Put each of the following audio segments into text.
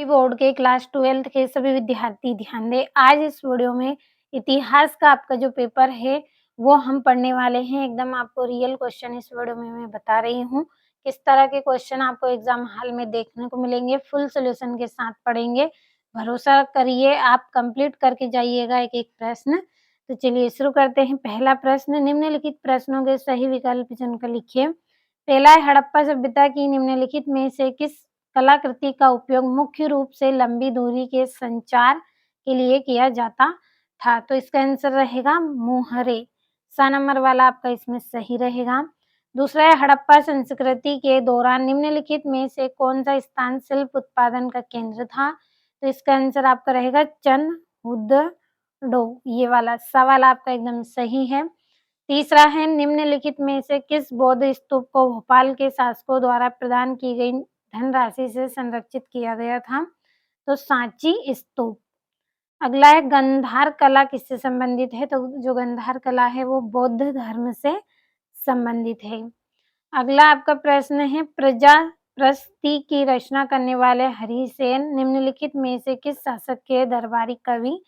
Board के class 12th के सभी विद्यार्थी ध्यान दें। आज इस वीडियो में इतिहास का आपका जो पेपर है वो हम पढ़ने वाले हैं। एकदम आपको रियल क्वेश्चन इस वीडियो में मैं बता रही हूँ। किस तरह के क्वेश्चन आपको एग्जाम हॉल में देखने को मिलेंगे, फुल सॉल्यूशन के साथ पढ़ेंगे। भरोसा करिए, आप कंप्लीट करके जाइएगा एक-एक प्रश्न। तो चलिए शुरू करते हैं। पहला प्रश्न, निम्नलिखित प्रश्नों के सही विकल्प चुनकर लिखिए। पहला है, हड़प्पा सभ्यता की निम्नलिखित में से किस कलाकृति का उपयोग मुख्य रूप से लंबी दूरी के संचार के लिए किया जाता था? तो इसका आंसर रहेगा मोहरे। सा नंबर वाला आपका इसमें सही रहेगा। दूसरा है, हड़प्पा संस्कृति के दौरान निम्नलिखित में से कौन सा स्थान शिल्प उत्पादन का केंद्र था? तो इसका आंसर आपका रहेगा चनहुदडो। ये वाला सा वाला आपका एकदम सही है। तीसरा है, निम्नलिखित में से किस बौद्ध स्तूप को भोपाल के शासकों द्वारा प्रदान की गई धनराशि से संरक्षित किया गया था? तो सांची स्तूप। अगला है, गंधार कला किससे संबंधित है? तो जो गंधार कला है वो बौद्ध धर्म से संबंधित है। अगला आपका प्रश्न है, प्रजाप्रस्थि की रचना करने वाले हरिसेन निम्नलिखित में से किस शासक के दरबारी कवि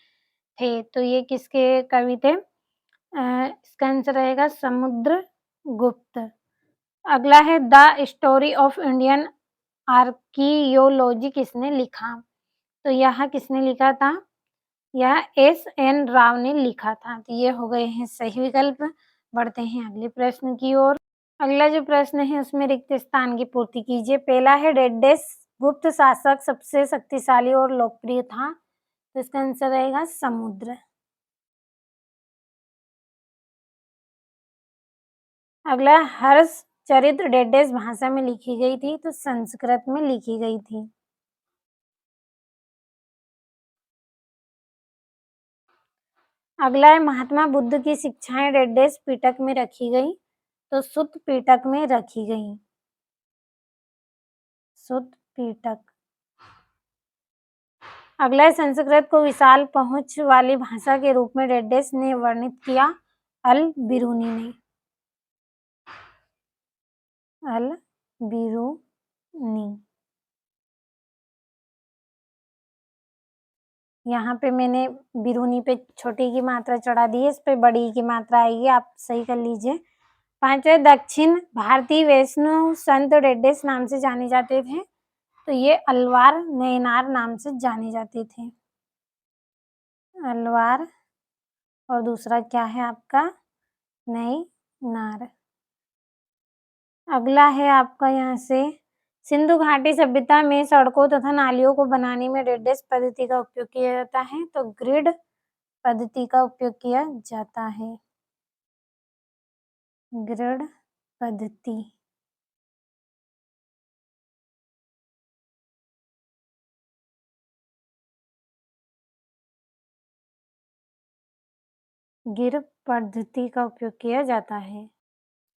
थे? तो ये किसके कवि थे? इसका आंसर रहेगा समुद्रगुप्त। अगला है, the story of Indian archaeology किसने लिखा? तो यह किसने लिखा था? यह एस.एन. राव ने लिखा था। तो ये हो गए हैं सही विकल्प। बढ़ते हैं अगले प्रश्न की ओर। अगला जो प्रश्न है उसमें रिक्त स्थान की पूर्ति कीजिए। पहला है, डेडेस गुप्त शासक सबसे शक्तिशाली और लोकप्रिय था? तो इसका आंसर रहेगा समुद्र। अगला, हर्ष चरित्र डेडेस भाषा में लिखी गई थी? तो संस्कृत में लिखी गई थी। अगला है, महात्मा बुद्ध की शिक्षाएं डेडेस पीटक में रखी गई? तो सुत पीटक में रखी गई। सुत पीटक। अगला है, संस्कृत को विशाल पहुंच वाली भाषा के रूप में डेडेस ने वर्णित किया? अल बिरूनी ने। अल बिरूनी। यहाँ पे मैंने बिरूनी पे छोटी की मात्रा चढ़ा दी है, इस पे बड़ी की मात्रा आएगी, आप सही कर लीजिए। पांचवें, दक्षिण भारतीय वैष्णव संत डेडेस नाम से जाने जाते थे? तो ये अलवार नयनार नाम से जाने जाते थे। अलवार और दूसरा क्या है आपका? नयनार। अगला है आपका यहाँ से, सिंधु घाटी सभ्यता में सड़कों तथा नालियों को बनाने में डेडेस पद्धति का उपयोग किया जाता है? तो ग्रिड पद्धति का उपयोग किया जाता है। ग्रिड पद्धति। गिर पद्धति का उपयोग किया जाता है।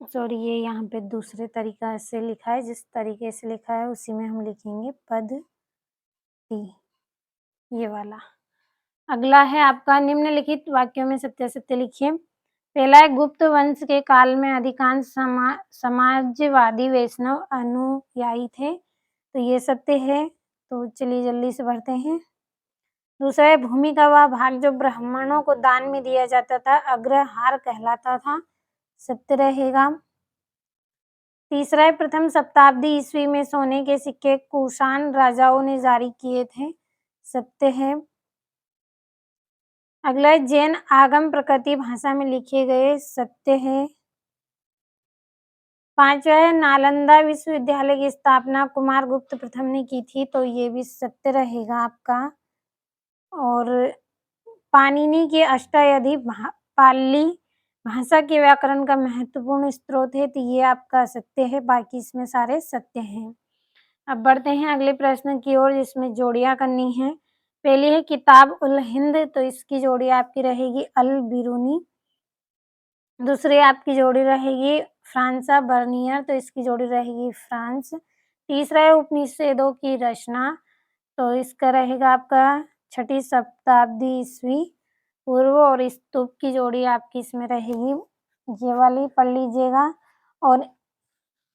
सॉरी, ये यहाँ पे दूसरे तरीका से लिखा है, जिस तरीके से लिखा है उसी में हम लिखेंगे पद्धति, ये वाला। अगला है आपका, निम्नलिखित वाक्यों में सत्यासत्य लिखिए। पहला है, गुप्त वंश के काल में अधिकांश समाजवादी वैष्णव अनुयायी थे? तो ये सत्य है। तो चलिए जल्दी से बढ़ते हैं। दूसरा है, भूमि का वह भाग जो ब्राह्मणों को दान में दिया जाता था अग्रहार कहलाता था? सत्य रहेगा। तीसरा है, प्रथम शताब्दी ईस्वी में सोने के सिक्के कुषाण राजाओं ने जारी किए थे? सत्य है। अगला है, जैन आगम प्रकृति भाषा में लिखे गए? सत्य है। पांचवा है, नालंदा विश्वविद्यालय की स्थापना कुमारगुप्त प्रथम ने की थी? तो ये भी सत्य रहेगा आपका। और पाणिनि के अष्टाध्यायी पाली भाषा के व्याकरण का महत्वपूर्ण स्रोत है? तो ये आपका सत्य है, बाकी इसमें सारे सत्य हैं। अब बढ़ते हैं अगले प्रश्न की ओर, जिसमें जोड़ियां करनी है। पहली है किताब उल हिंद, तो इसकी जोड़ी आपकी रहेगी अल बिरूनी। दूसरी आपकी जोड़ी रहेगी फ्रांसा बर्नियर, तो इसकी जोड़ी रहेगी फ्रांस। तीसरा है उपनिषदों की रचना, तो इसका रहेगा आपका 6ठी शताब्दी ईस्वी पूर्व, और स्तूप की जोड़ी आपकी इसमें रहेगी, ये वाली पढ़ लीजिएगा। और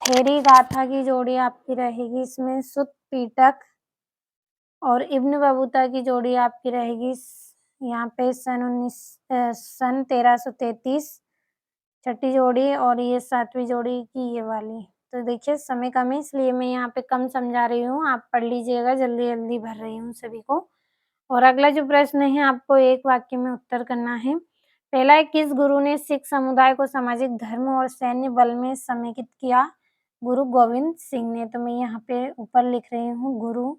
थेरी गाथा की जोड़ी आपकी रहेगी इसमें सुत पीटक। और इब्न बतूता की जोड़ी आपकी रहेगी यहाँ पे सन 1333 छठी जोड़ी और ये 7वीं जोड़ी की ये वाली। तो देखिए समय कम है इसलिए मैं यहाँ पे कम समझा रही हूँ, आप पढ़ लीजिएगा, जल्दी-जल्दी भर रही हूँ सभी को। और अगला जो प्रश्न है आपको एक वाक्य में उत्तर करना है। पहला है किस गुरु ने सिख समुदाय को सामाजिक धर्म और सैन्य बल में समेकित किया? गुरु गोविंद सिंह ने। तो मैं यहाँ पे ऊपर लिख रही हूँ गुरु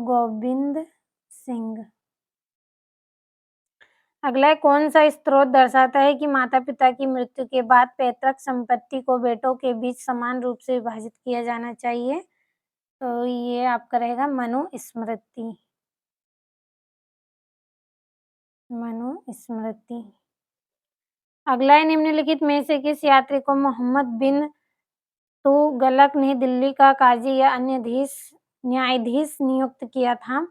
गोविंद सिंह। अगला है कौन-सा स्रोत दर्शाता है कि माता-पिता की मृत्यु के बाद पैतृक संपत्ति को बेटों के बीच समान रूप से विभाजित किया जाना चाहिए? तो ये आपका रहेगा मनुस्मृति। मनुस्मृति। अगला है निम्नलिखित में से किस यात्री को मोहम्मद बिन तुगलक ने दिल्ली का काजी या अन्य न्यायाधीश नियुक्त किया था?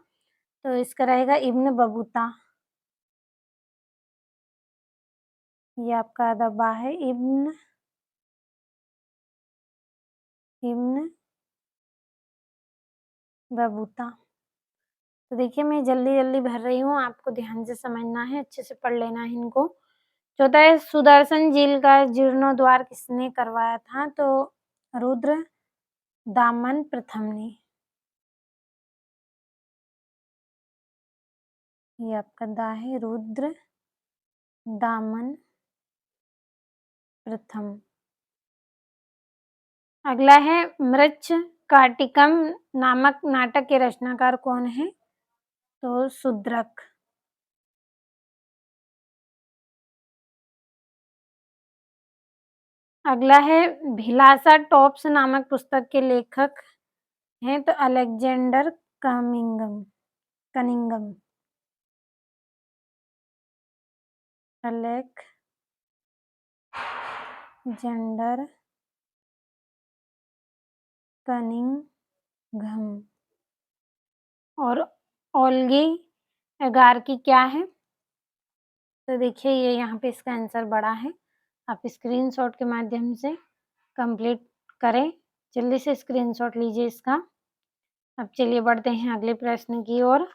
तो इसका रहेगा इब्न बतूता। ये आपका दबा है इब्न बतूता। तो देखिए मैं जल्दी-जल्दी भर रही हूँ, आपको ध्यान से समझना है, अच्छे से पढ़ लेना है इनको। चौथा है सुदर्शन झील का जीर्णोद्धार किसने करवाया था? तो रुद्र दामन प्रथम ने। ये आपका दा है रुद्र दामन प्रथम। अगला है मृच्छकाटिकम नामक नाटक के रचनाकार कौन है? तो शूद्रक। अगला है भिलासा टॉप्स नामक पुस्तक के लेखक हैं तो अलेक्जेंडर कनिंघम। Alexander Cunningham. और ओल्गी एगार्की क्या है? तो देखिए ये यहाँ पे इसका आंसर बड़ा है, आप स्क्रीनशॉट के माध्यम से कंप्लीट करें, जल्दी से स्क्रीनशॉट लीजिए इसका। अब चलिए बढ़ते हैं अगले प्रश्न की ओर।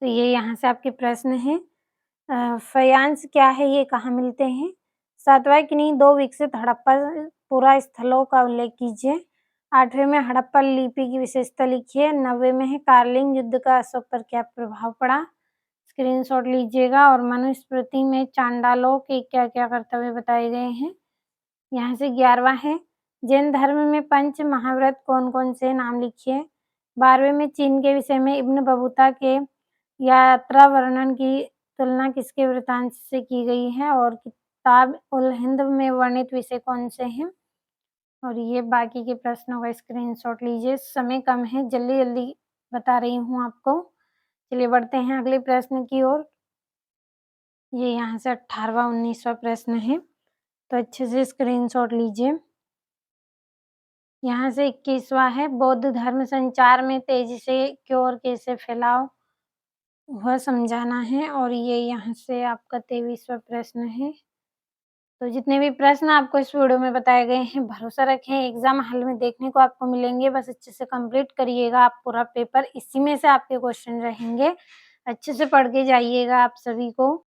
तो ये यहाँ से आपके प्रश्न हैं। फयांस क्या है, ये कहाँ मिलते हैं? सातवां किन्हीं 2 विकसित हड़प्पा पुरा स्थलों का उल्लेख कीजिए। 8वें में हड़प्पा लिपि की विशेषता लिखिए। 9वें में है कार्लिंग युद्ध का अशोक पर क्या प्रभाव पड़ा? स्क्रीनशॉट लीजिएगा। और मनुस्मृति में चांडालों के क्या-क्या कर्तव्य बताए गए हैं? यहाँ से 11वां है जैन धर्म में पंच महाव्रत कौन-कौन से? नाम लिखिए। 12वें में चीन के विषय में इब्न बतूता के यात्रा वर्णन की तुलना किसके वृत्तांत से की गई है? और किताब उल हिंद में वर्णित विषय कौन से हैं? और ये बाकी के प्रश्नों का स्क्रीनशॉट लीजिए, समय कम है, जल्दी-जल्दी बता रही हूँ आपको। चलिए बढ़ते हैं अगले प्रश्न की ओर। ये यहाँ से 18वां 19वां प्रश्न है, तो अच्छे से स्क्रीनशॉट लीजिए। यहाँ से 21वां है बौद्ध धर्म संचार में तेजी से क्यों और कैसे फैलाव वह समझाना है। और ये यहाँ से आपका 23वां प्रश्न है। तो जितने भी प्रश्न आपको इस वीडियो में बताए गए हैं, भरोसा रखें एग्ज़ाम हॉल में देखने को आपको मिलेंगे, बस अच्छे से कंप्लीट करिएगा आप पूरा पेपर, इसी में से आपके क्वेश्चन रहेंगे। अच्छे से पढ़ के जाइएगा आप सभी को।